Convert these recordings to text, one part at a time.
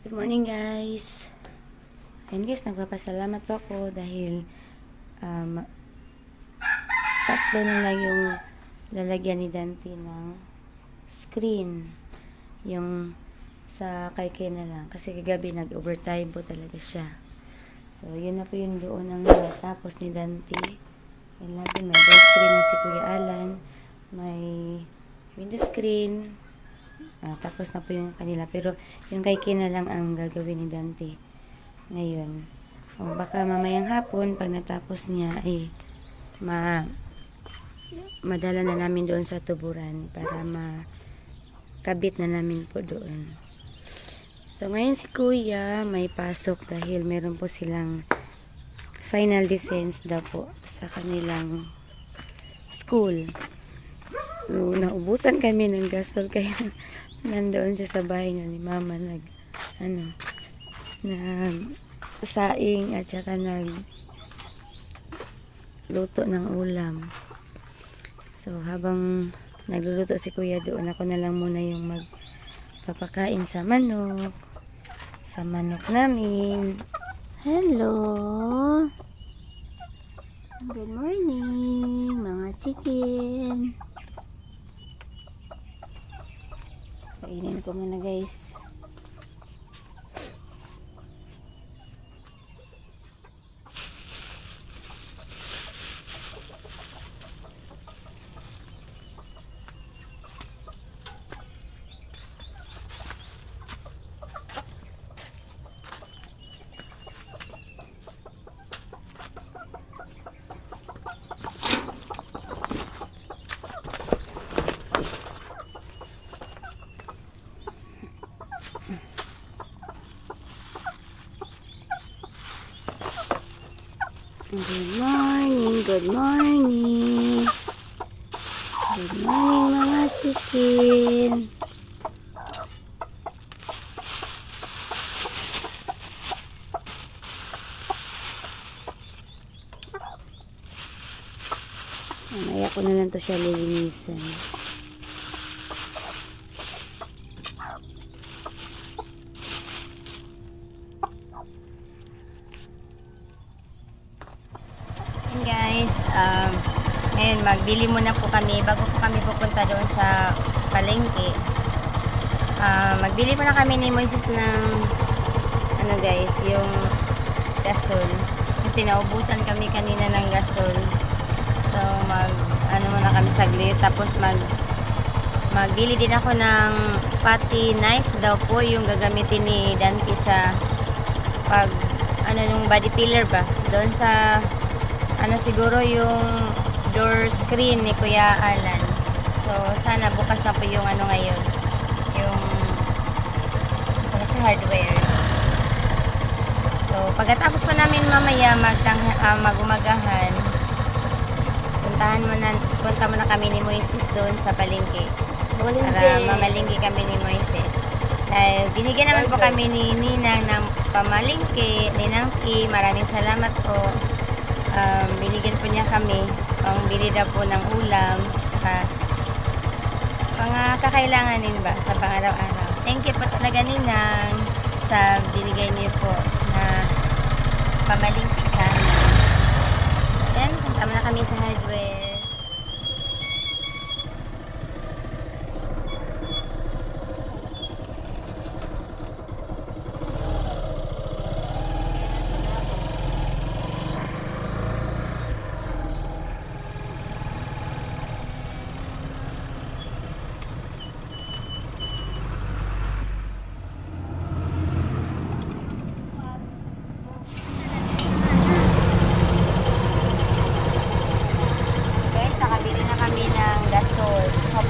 Good morning guys. Ayun guys, nagpapasalamat po ako dahil um, tatlo na lang yung lalagyan ni Dante ng screen. Yung sa kay na lang. Kasi kagabi nag-overtime po talaga siya. So, yun na po yung doon ang natapos ni Dante. Yun lang po, may door screen na si Kuya Alan. May window screen. Tapos na po yung kanila. Pero yung kay na lang ang gagawin ni Dante ngayon. O baka mamayang hapon, pag natapos niya, ay madala na namin doon sa tuburan para makabit na namin po doon. So ngayon si Kuya may pasok dahil meron po silang final defense daw po sa kanilang school. So, naubusan kami ng gasol kaya nandoon siya sa bahay niya ni Mama nag saing at saka luto ng ulam. So habang nagluluto si Kuya doon, ako na lang muna yung magpapakain sa manok namin. Hello! Good morning mga chicken. Kainin ko muna guys. Good morning, good morning. Good morning mga chicken. Mamaya ko na lang to siya lilinisan. Guys, ngayon magbili muna po kami bago po kami pupunta doon sa palengke. Magbili muna kami ni Moises ng guys, yung gasol kasi naubusan kami kanina ng gasol. So muna kami saglit, tapos magbili din ako ng putty knife daw po yung gagamitin ni Dante sa pag nung body filler ba doon sa siguro yung door screen ni Kuya Alan. So sana bukas na po yung ngayon, yung hardware. So pagkatapos po namin mamaya magumagahan, punta muna kami ni Moises doon sa palengke para mamalingki kami ni Moises. Dahil binigyan naman po kami ni Ninang ng pamalingki, Ninang Ki, maraming salamat po. Binigyan po niya kami pangbili daw po ng ulam saka kakailangan din ba sa pang-araw-araw. Thank you po talaga Ninang sa binigay niyo po na pamalingki sa amin. So yan, punta na kami sa hardware.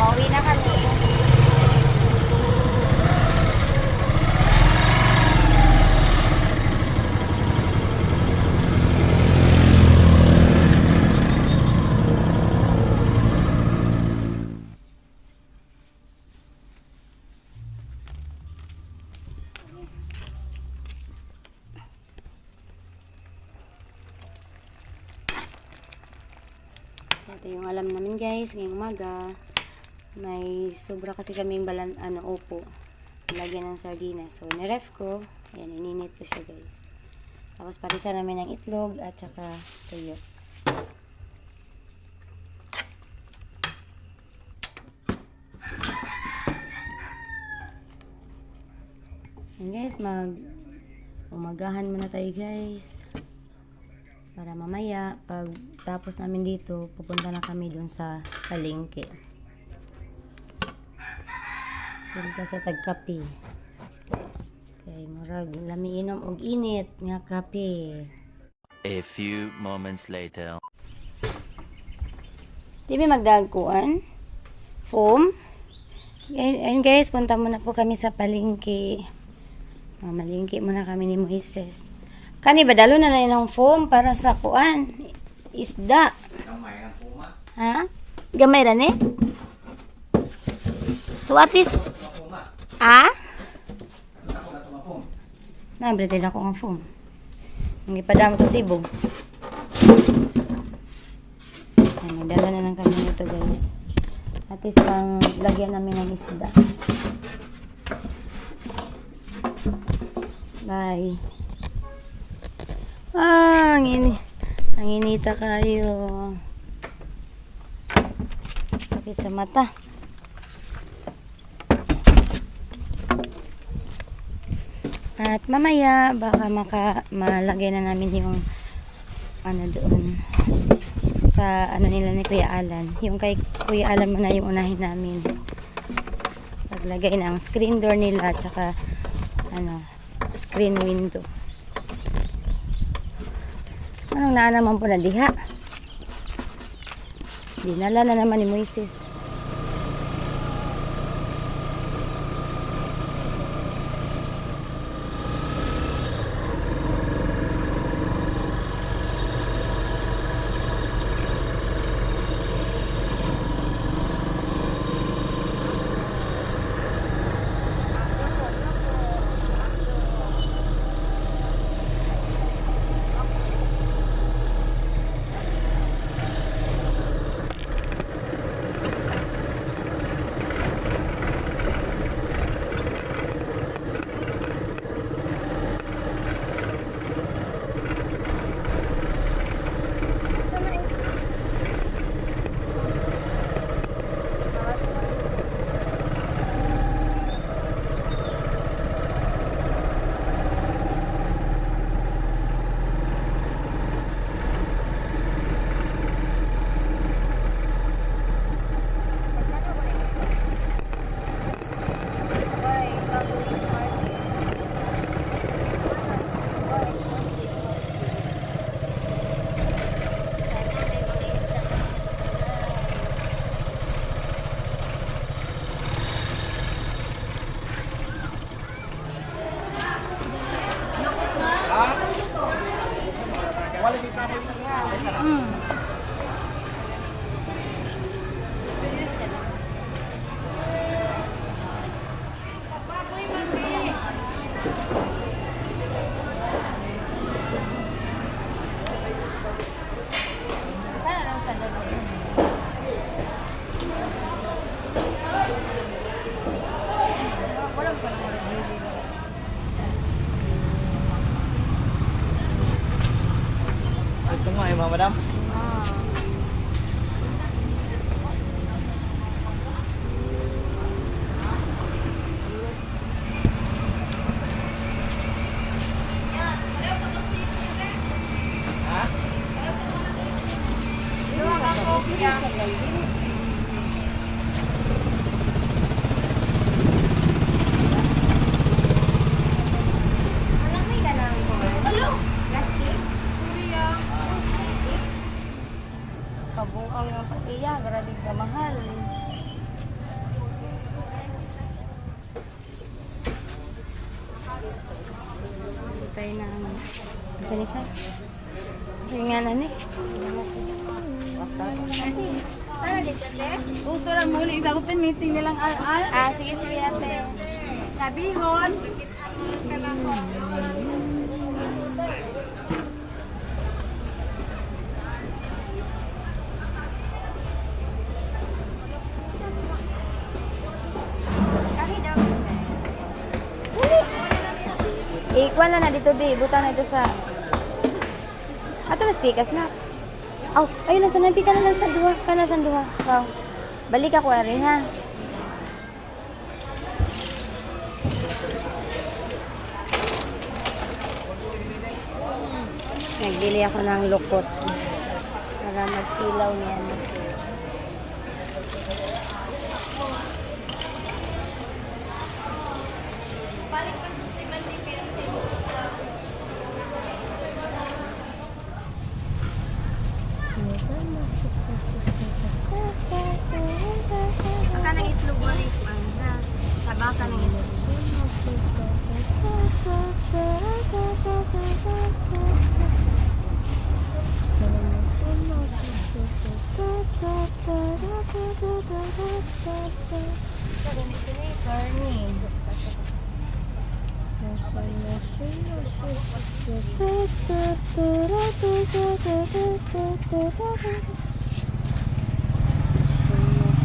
Pauwi na kami. So ito yung alam namin guys ngayong umaga. May sobra kasi kaming upo. lagyan ng sardinas. So, niref ko. Ayan, ininit ko siya guys. Tapos, parisa namin ng itlog at saka tuyo. Ayan guys, umagahan muna tayo guys. Para mamaya, pag tapos namin dito, pupunta na kami dun sa palengke. Punta sa tagkape. Kay murag lami inom og init nga kape. A few moments later. Di ba magdagkuan? Foam. Ayun guys, punta muna po kami sa palengke. Mamalingki muna kami ni Moises. Kani ba dalo na lang ng foam para sa kuan? Isda. Gamay ng puma. Ha? Gamay ra ni? So what is Puma. ah? Ako na tumapong. Nabre din ako ng foam. Ang ipadamo to sibog. Ay, dala na lang kami nito guys. At least pang lagyan namin ng isda. Bye. Ang inita kayo. Sakit sa mata. At mamaya baka malagay na namin yung ano doon sa ano nila ni Kuya Alan. Yung kay Kuya Alan muna yung unahin namin. Paglagay ng screen door nila at saka ano screen window. Anong naanaman po na diha? Dinala na naman ni Moises. Ito nga mga madam. Kabuang nga patiya, grabe ka mahal. Tayo na isa ni siya. Hindi nga na ni. Ano dito, te? Uto lang muli, isagutin meeting nilang al-al. Ah, sige, sige, ate. Sabihon. Kaki daw. Ikuha na na dito, be. Butang na ito sa... Ato na speakers na. Aw, ayun na, sanampi ka na lang sa duha. Ka na sa duha. Wow. Balik ako, Ari, ha? Nagbili ako ng lukot. Para magkilaw niyan. Baka ng itlog mo rin, ha? Saba ka ng itlog.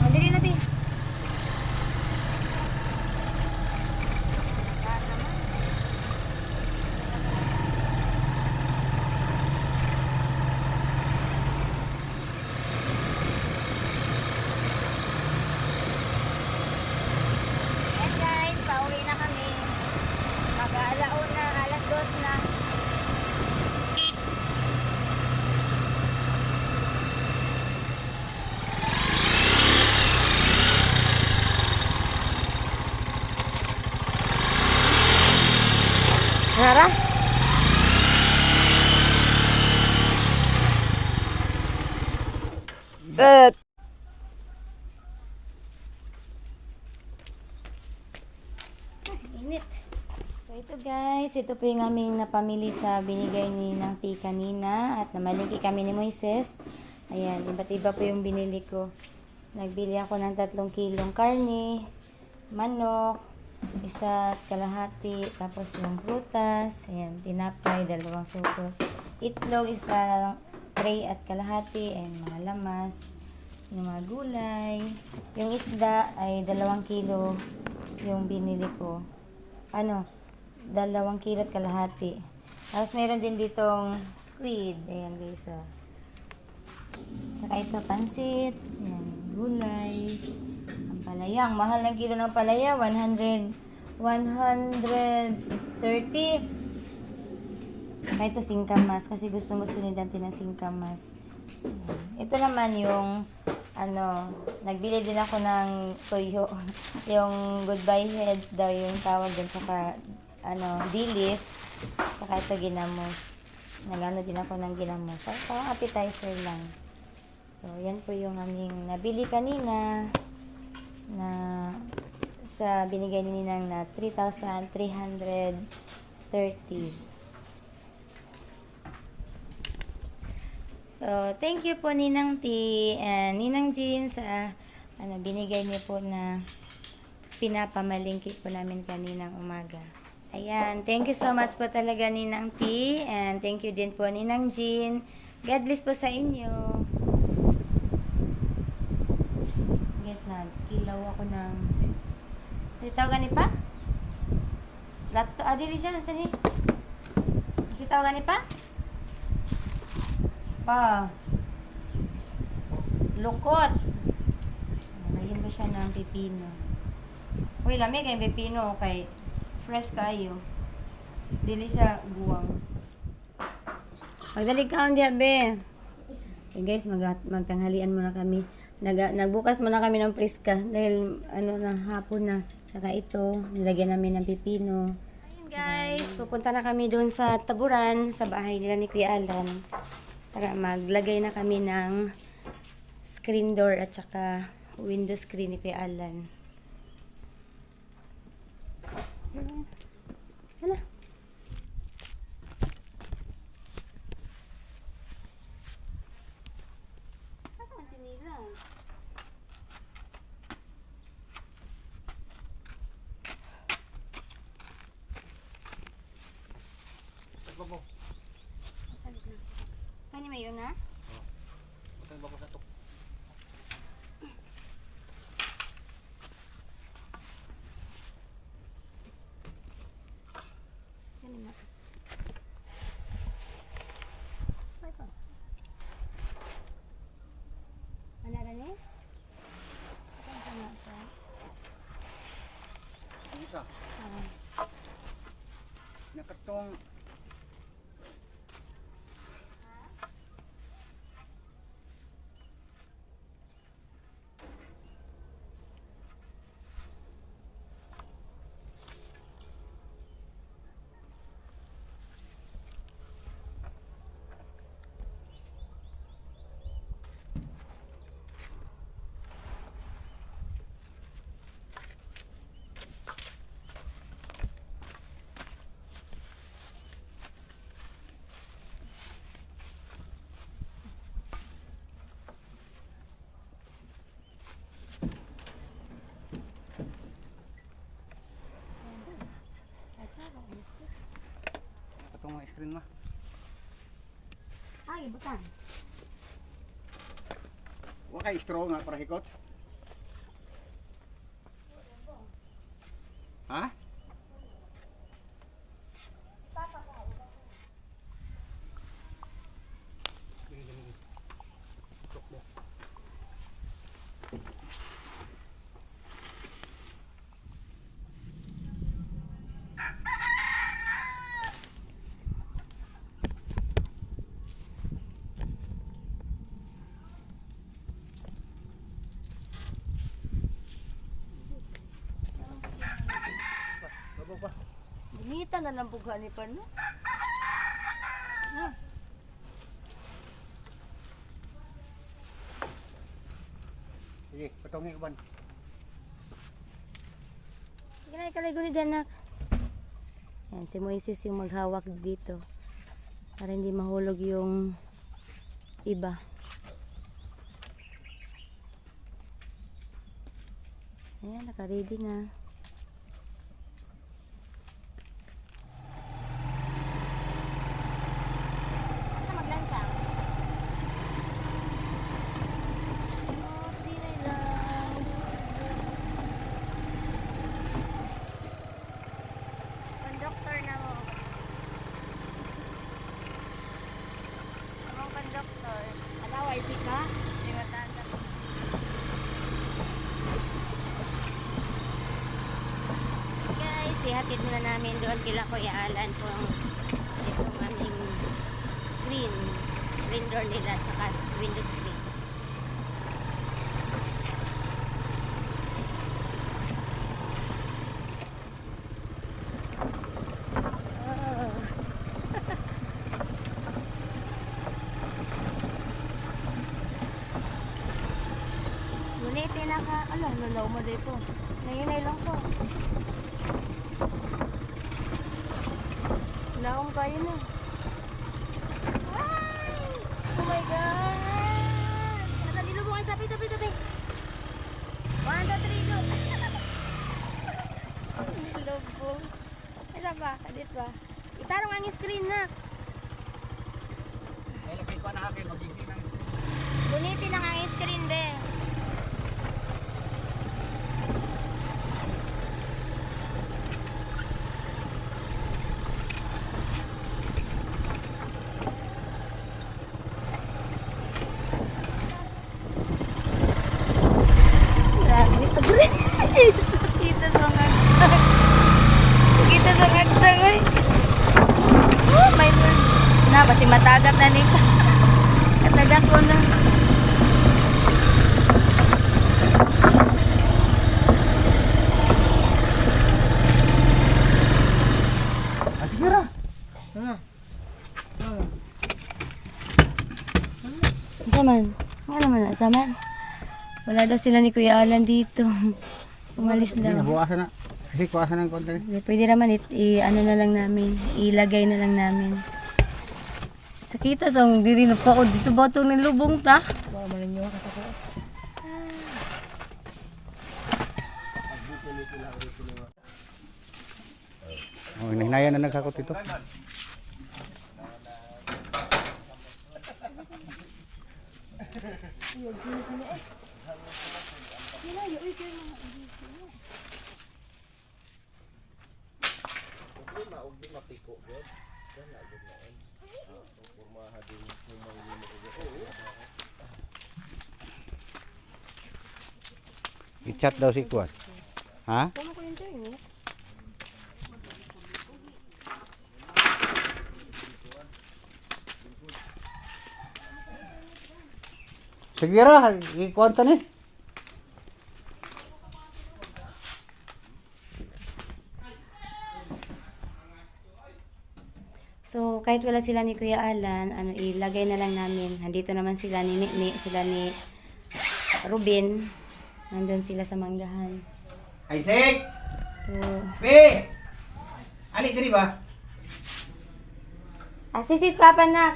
Dili na, Bi. Yes guys, pauwi na kami. Mag-aalauna, alas 2 na. Nara? Init. So ito guys, ito po yung aming napamili sa binigay ni ng T kanina at namalingki kami ni Moises. Ayan, iba't iba po yung binili ko. Nagbili ako ng 3 kilong karne, manok, 1 kalahati, tapos yung prutas, ayan, tinapay, 2 suko, itlog, 1 tray at kalahati, and mga lamas, yung mga gulay, yung isda ay 2 kilo yung binili ko. 2 kilo at kalahati. Tapos meron din ditong squid, ayan guys, saka ito pansit, ayan, gulay, ang palaya, ang mahal ng kilo ng palaya, 130. Saka ito singkamas, kasi gusto ni Dante ng singkamas. Ayan. Ito naman yung nagbili din ako ng toyo. Yung goodbye head daw yung tawag din, saka dilis, saka ito ginamos. Nagano din ako ng ginamos. So, parang appetizer lang. So, yan po yung aming nabili kanina na sa binigay ni Ninang na 3,330. So, thank you po Ninang T and Ninang Jean sa binigay niyo po na pinapamalingki po namin kaninang umaga. Ayan, thank you so much po talaga Ninang T and thank you din po Ninang Jean. God bless po sa inyo. Guys, nag-ilaw ako ng sitaw gani pa? Lato, dili siya, sani? Sitaw gani pa? Pa. Lukot. Lagyan ko siya ng pipino. Uy, lamig yung pipino kay fresh kayo. Dili siya guwang. Magdalig ka diya, be. Okay guys, magtanghalian muna kami. Nagbukas muna kami ng priska dahil na hapon na. Saka ito, nilagyan namin ng pipino. Ayun guys, pupunta na kami doon sa Taburan, sa bahay nila ni Kuya Alan. Tara, maglagay na kami ng screen door at saka window screen ni Kuya Alan. Hala. Saan tinira? Kani may yun na? Patay ba ko sa tok? Kani yung patong mga screen mo. Ay, butang. Wa kay straw nga para hikot. Ha? Gumita na ng buga ni Pano. Sige, patongi uban. Ganay kaligo ni Danak. Yan, si Moises yung maghawak dito. Para hindi mahulog yung iba. Ayan, naka-ready na. Ano maglansa? Oh, sinay lang. Conductor na mo. Among conductor. Alaway si ka? Hindi matanda. Guys, ihatid muna namin doon kila Kuya Alan kung itong aming screen door nila tsaka window screen. Oh. Ngunit naka, lalaw mo dito. Ngayon ay lang po. Naong kayo na. Ay! Oh my God! Nasa nilubungan, sabi. 1, 2, 3, go! Nilubong. Isa ba? Kadit ba? Itarong ang screen na. Ay lagay ko na akin magiging ng Gunitin ang ang screen, be. Grabe ito, bre. Kita sa ngagtang. Kita sa ngagtang, ay. Oh, my Lord. Na, basi matagat na nito. Katagat ko na. sige ra. Saman. Nga naman na, saman. Wala daw sila ni Kuya Alan dito. Umalis Sige, daw. buwasan na. Kasi kuwasan ng konti. Pwede naman ano na lang namin, ilagay na lang namin. Sakita sa diri na pa dito ba itong nilubong ta? Baka malinyo ka sa ko. Oh, hinayan na nagkakot ito. I-chat daw si Kuwas. Ha? Tama ko yung internet. Sige ra, ikuan ta ni. So, kahit wala sila ni Kuya Alan, ilagay na lang namin. Nandito naman sila sila ni Ruben. Nandun sila sa manggahan. Isaac! So, Pe! Ali diri ba? asisis Papa na.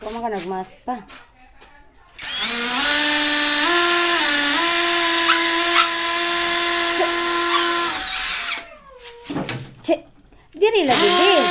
Kung ka nagmas pa. Che, diri lagi din.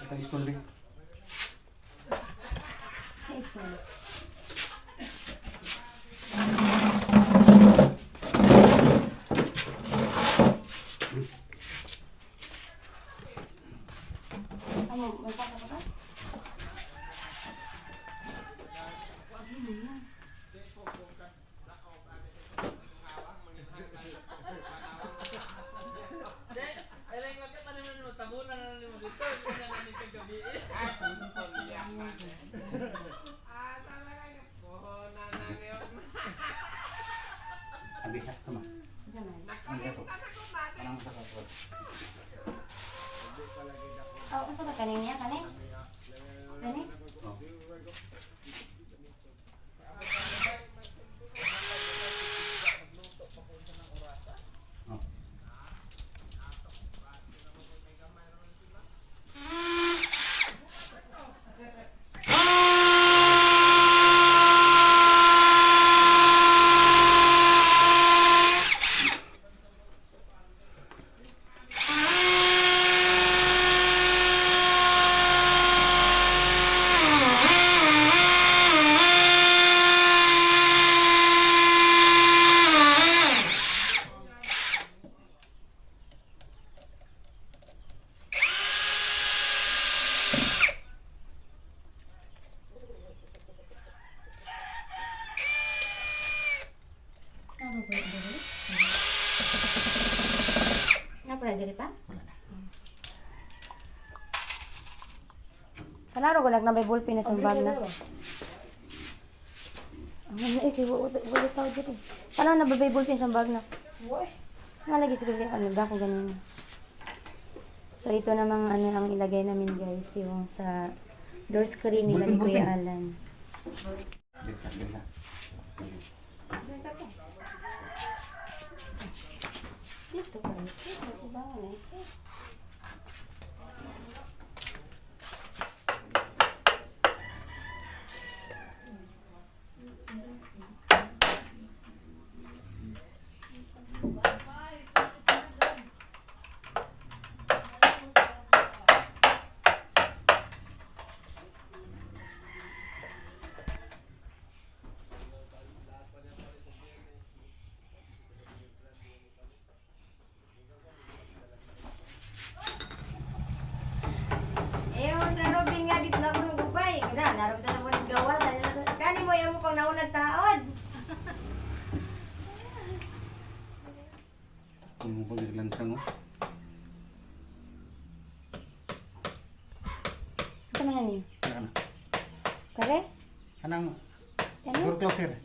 Kita istundi. Habis sama. Oh, asa ba kaning niya kaning? Kaning? Napala diri pa? Kanaro ko nagnabay ballpen na sa bag na. Ang na kay wala tao dito. Kanaro na babay ballpen sa bag na. Nga lagi siguro ko ganun. So ito namang ang ilagay namin guys, yung sa door screen nila ni Kuya Alan. Dito guys, ito ba guys? Yung mo paglantang mo. Ito man ni. Ano? Kare? Anang Ano? door closer.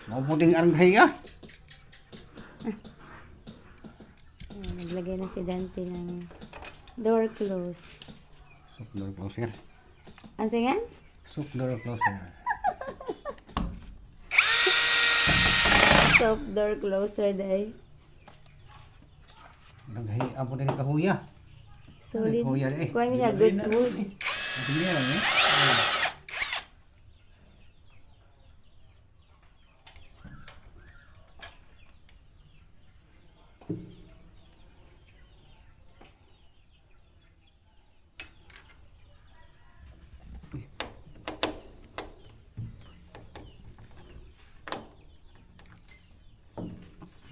Mau puding aranghay ka? Naglagay na si Dante ng door close. So, door closer. Ang singan? Soft door closer. Soft door closer day. Naghay apo din kahuya. Solid. Kuya eh. Kuha niya good wood. Hindi eh.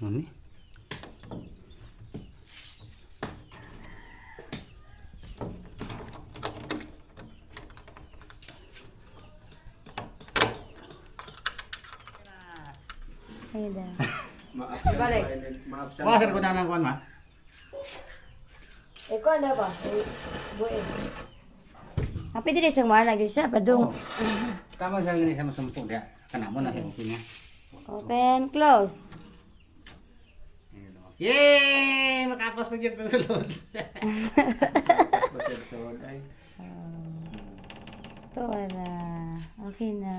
Ano ni? Ay da. Wala ko na lang kuan ma. Eko na ba? Bue. Pwede rin siyang mahalag siya, padung. Tama sa gani sa masumpo dia. Kana mo na sa niya. Open, close. Yay! Makapos na dyan ng sulod. Ito na. Okay na.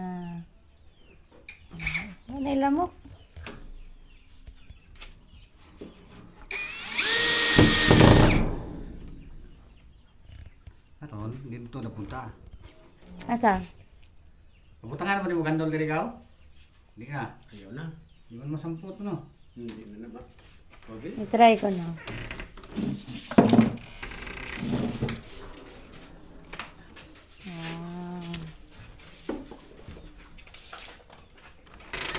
Ano yung lamok? Aron, dito na punta. Asa? Papunta nga naman yung gandol diri gaw? Hindi nga. Ayaw na. Iwan mo samput no? Hindi na ba? Okay. I-try ko na.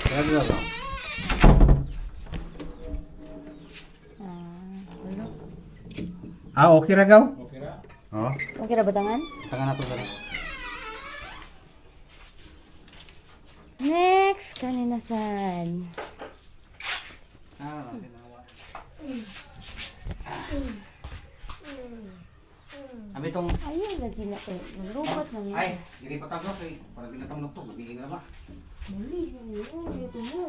Grabe ba? Okay ra gaw? Okay ra. Oh, Okay ra batangan? tangan na to dali. Next, kanina saan? Abi tong Ayun, lagi na ko. Lupat na niya. ay, dili pa tagos eh. Para binatang lukto, mabigin na ba? Muli, dito mo.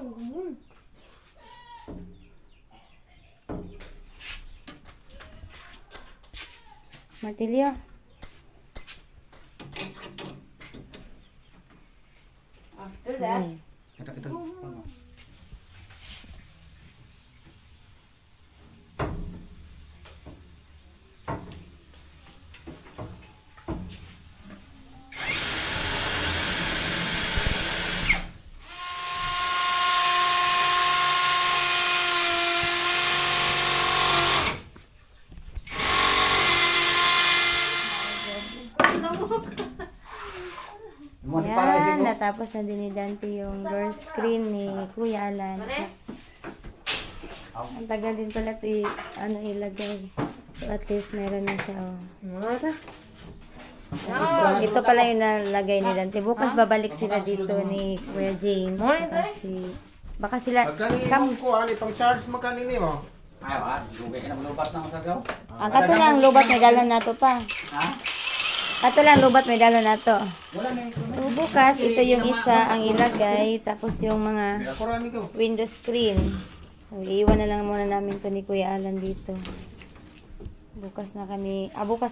Martilyo. After that, Kita. Mo di para yan, isip ko. natapos na din ni Dante yung door screen ni Kuya Alan. Ang tagal din pala ito ilagay. So at least meron na siya. Ito pala yung nalagay ni Dante. Bukas babalik sila dito ni Kuya James. Baka sila... Magkano ko ani pang charge magkano mo? Ay, ba? Dugay na lubat na matagaw. Ang kato lang lubat may dalon nato pa. Ha? Kato lang lubat may dalon nato. Wala na So bukas ito yung isa ang ilagay. Tapos yung mga Ako rani ko. window screen. So, iiwan na lang muna namin to ni Kuya Alan dito. Bukas na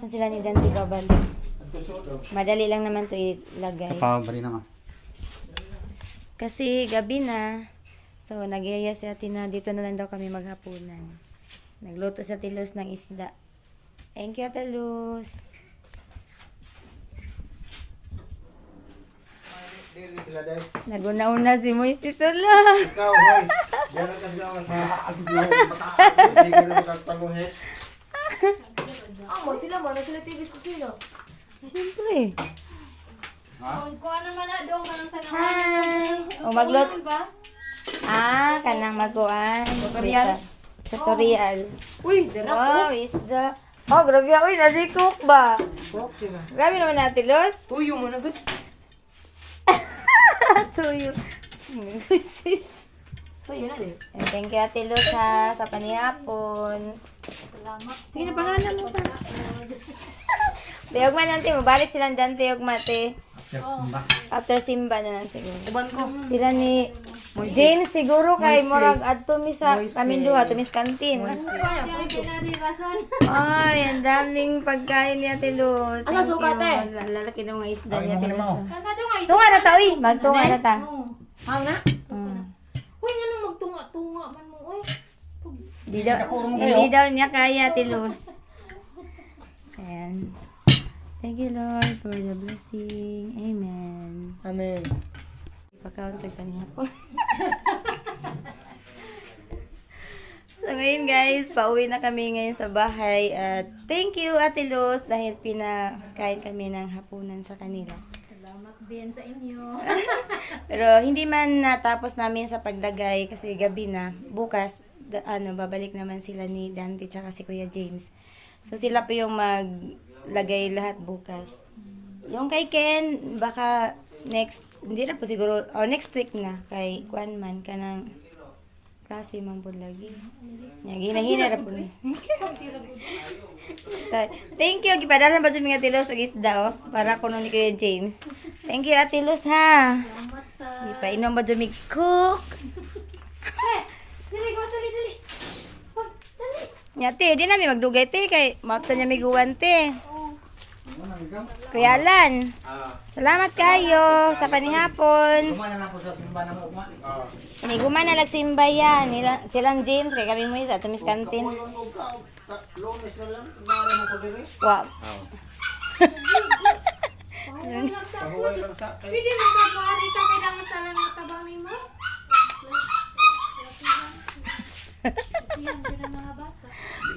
sila ni Dante babalik. Madali lang naman to ilagay. Kapabari naman. Kasi gabi na. So nagyaya si ate na dito na lang daw kami maghapunan. Nagluto sa Tilos ng isda. Thank you, Ate Luz. Dili sila dai. Naguna-una si Moises Sala. Ikaw hoy. Diyan ka sila mas maaglaw. Sige na magpaluhit. Amo, sila mo, sila TVs ko sino? Siyempre. Kung ano man na doon ka ng Hi. O magluto. ba? Kanang maguan. Tutorial. Tutorial. Uy, dira Wow, isda. Oh, grabe ako. Nasi-cook ba? po. Diba? Grabe naman natin, Los. Tuyo mo na good. Tuyo. Moises. Tuyo na din. And thank you, Ate Luz, ha, sa panihapon. Salamat. Sige na, pangalan mo pa. Tiyog man natin, mabalik silang dyan, tiyog mate. After Simba na lang siguro. Uban ko. Sila ni James siguro kay Moises. murag adto mi sa Moises. kami duha to Miss Canteen. Ay, ang daming pagkain ni Ate Luz. Ano, suka, te? Lalaki ng mga isda Ay, ni mo Ate na mo. Luz. Tunga na ta, uy. Magtunga na ta. Mau na? Mm. Uy, nga nang magtunga-tunga man mo, uy. Di daw, Nakurong hindi kayo. daw niya kaya, Ate Luz. Ayan. Thank you, Lord, for the blessing. Amen. Amen. Ipakauntag ka niya po. So ngayon guys, pauwi na kami ngayon sa bahay at thank you Ate Luz dahil pinakain kami ng hapunan sa kanila. Salamat din sa inyo. Pero hindi man natapos namin sa paglagay kasi gabi na. Bukas, babalik naman sila ni Dante tsaka si Kuya James. So sila po yung maglagay lahat bukas. Yung kay Ken, baka hindi na po siguro, next week na kay Kwan man kanang klase man po lagi. Hina ra po ni. Thank you. Gipadalan ba sa Ate Luz og isda para kuno ni Kuya James. Thank you Ate Luz ha. Salamat sa... Ipainom ba dumi cook? Dali, dali, dali. Hoy, dali. Nya te, di na mi magdugay te kay mapta niya mi guwan te. Kuya Alan. Salamat kayo sa panihapon. Kumana lang po sa simbahan mo, Ugma. Iniguman na nagsimba yan. Silang James, kay kami mo sa Tumis Canteen. Lunes na lang. Nara mo ko dire. Wow. Kahuway lang sa kay. Pwede mo magpapari ka kay lang sa lang natabang ni mo? Yan, din ang mga bata.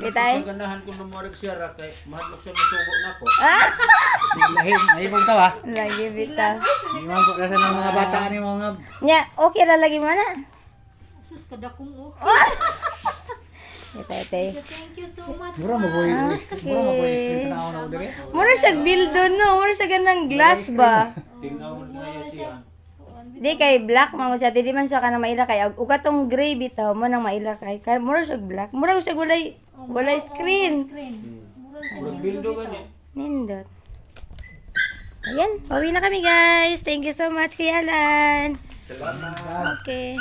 Kitay? Sa ganahan ko numurig siya ra kay mahadlok siya masugo nako. Nahibong ka ba? Lagi bita. Hindi man po kasi ng mga bata ni mga... Nya, okay ra lagi man na. Sus, kadakong o. Kitay, tay. Thank you so much. Mura mo boy. Mura mo boy. Ito na ako na dire. Mura siya bildo no, mura siya ganang glass ba? Tingnan mo na siya. Di kay black man mo siya, di man siya kanang maila kay ug katong gray bitaw mo nang maila kay. Kay mura siya black. Mura siya walay screen. Murag bildo gani. Nindot. Ayan, pauwi na kami guys. Thank you so much, Kuya Alan. Salamat. Okay.